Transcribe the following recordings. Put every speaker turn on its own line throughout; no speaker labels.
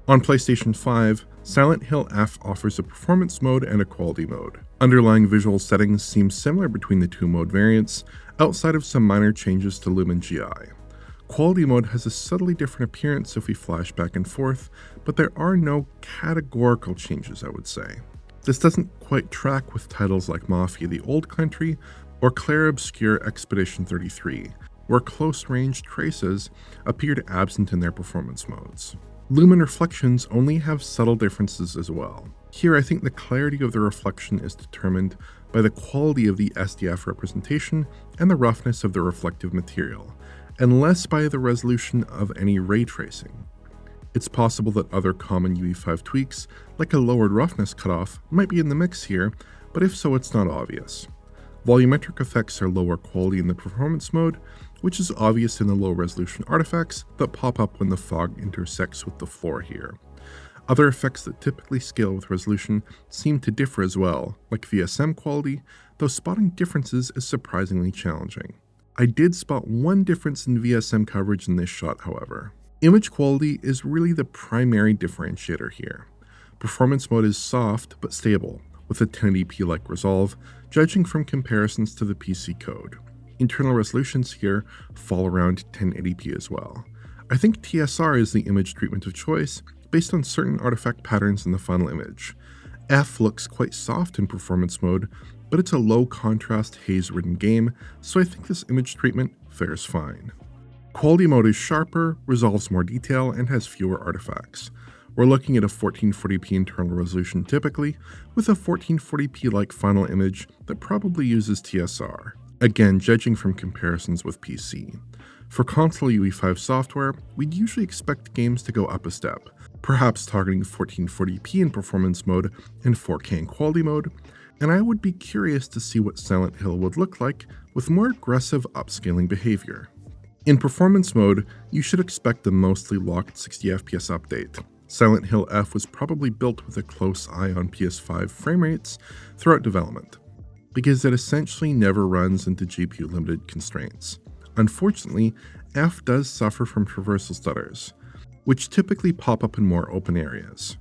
On PlayStation 5, Silent Hill F offers a performance mode and a quality mode. Underlying visual settings seem similar between the two mode variants, outside of some minor changes to Lumen GI. Quality mode has a subtly different appearance if we flash back and forth, but there are no categorical changes, I would say. This doesn't quite track with titles like Mafia: The Old Country or Clair Obscur Expedition 33, where close-range traces appeared absent in their performance modes. Lumen reflections only have subtle differences as well. Here, I think the clarity of the reflection is determined by the quality of the SDF representation and the roughness of the reflective material, and less by the resolution of any ray tracing. It's possible that other common UE5 tweaks, like a lowered roughness cutoff, might be in the mix here, but if so, it's not obvious. Volumetric effects are lower quality in the performance mode, which is obvious in the low resolution artifacts that pop up when the fog intersects with the floor here. Other effects that typically scale with resolution seem to differ as well, like VSM quality, though spotting differences is surprisingly challenging. I did spot one difference in VSM coverage in this shot, however. Image quality is really the primary differentiator here. Performance mode is soft but stable, with a 1080p-like resolve, judging from comparisons to the PC code. Internal resolutions here fall around 1080p as well. I think TSR is the image treatment of choice based on certain artifact patterns in the final image. F looks quite soft in performance mode, but it's a low contrast haze-ridden game, so I think this image treatment fares fine. Quality mode is sharper, resolves more detail, and has fewer artifacts. We're looking at a 1440p internal resolution typically, with a 1440p-like final image that probably uses TSR. Again, judging from comparisons with PC. For console UE5 software, we'd usually expect games to go up a step, perhaps targeting 1440p in performance mode and 4K in quality mode, and I would be curious to see what Silent Hill would look like with more aggressive upscaling behavior. In performance mode, you should expect a mostly locked 60 FPS update. Silent Hill F was probably built with a close eye on PS5 frame rates throughout development, because it essentially never runs into GPU-limited constraints. Unfortunately, F does suffer from traversal stutters, which typically pop up in more open areas.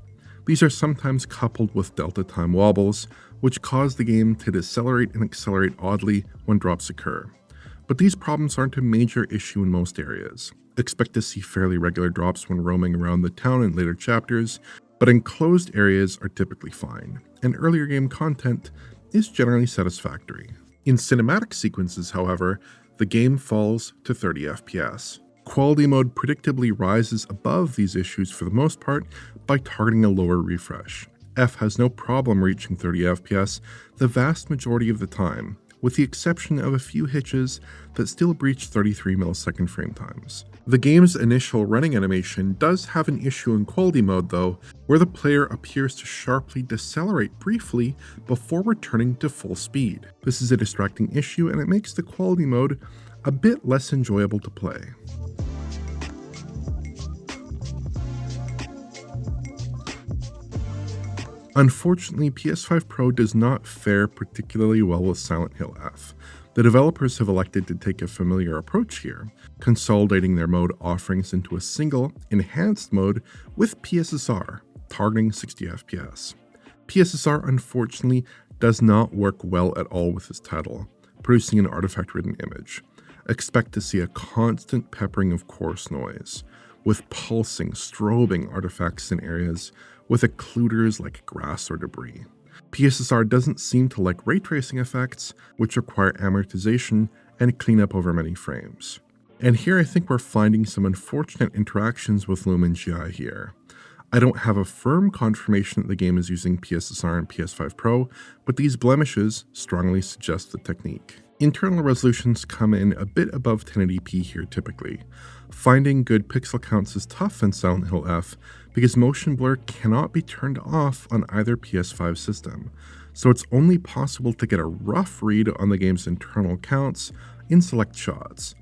These are sometimes coupled with delta time wobbles, which cause the game to decelerate and accelerate oddly when drops occur. But these problems aren't a major issue in most areas. Expect to see fairly regular drops when roaming around the town in later chapters, but enclosed areas are typically fine, and earlier game content is generally satisfactory. In cinematic sequences, however, the game falls to 30 FPS. Quality mode predictably rises above these issues for the most part by targeting a lower refresh. F has no problem reaching 30 FPS the vast majority of the time, with the exception of a few hitches that still breach 33 millisecond frame times. The game's initial running animation does have an issue in quality mode though, where the player appears to sharply decelerate briefly before returning to full speed. This is a distracting issue and it makes the quality mode a bit less enjoyable to play. Unfortunately, PS5 Pro does not fare particularly well with Silent Hill F. The developers have elected to take a familiar approach here, consolidating their mode offerings into a single, enhanced mode with PSSR, targeting 60 FPS. PSSR unfortunately does not work well at all with this title, producing an artifact-ridden image. Expect to see a constant peppering of coarse noise, with pulsing, strobing artifacts in areas with occluders like grass or debris. PSSR doesn't seem to like ray tracing effects, which require amortization and cleanup over many frames. And here I think we're finding some unfortunate interactions with Lumen GI here. I don't have a firm confirmation that the game is using PSSR and PS5 Pro, but these blemishes strongly suggest the technique. Internal resolutions come in a bit above 1080p here typically. Finding good pixel counts is tough in Silent Hill F because motion blur cannot be turned off on either PS5 system, so it's only possible to get a rough read on the game's internal counts in select shots.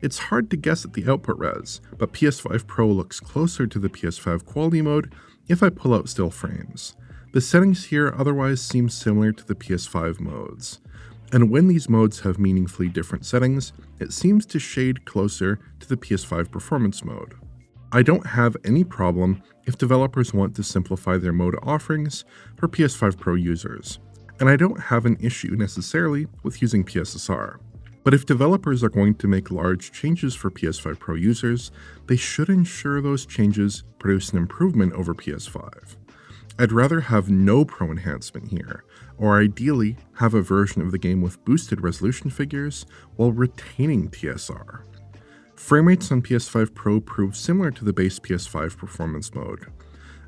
It's hard to guess at the output res, but PS5 Pro looks closer to the PS5 quality mode if I pull out still frames. The settings here otherwise seem similar to the PS5 modes. And when these modes have meaningfully different settings, it seems to shade closer to the PS5 performance mode. I don't have any problem if developers want to simplify their mode offerings for PS5 Pro users, and I don't have an issue necessarily with using PSSR. But if developers are going to make large changes for PS5 Pro users, they should ensure those changes produce an improvement over PS5. I'd rather have no Pro enhancement here, or ideally have a version of the game with boosted resolution figures while retaining TSR. Frame rates on PS5 Pro prove similar to the base PS5 performance mode.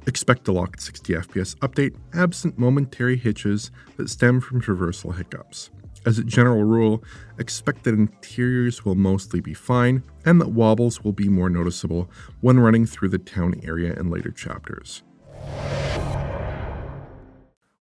Expect a locked 60 FPS update absent momentary hitches that stem from traversal hiccups. As a general rule, expect that interiors will mostly be fine, and that wobbles will be more noticeable when running through the town area in later chapters.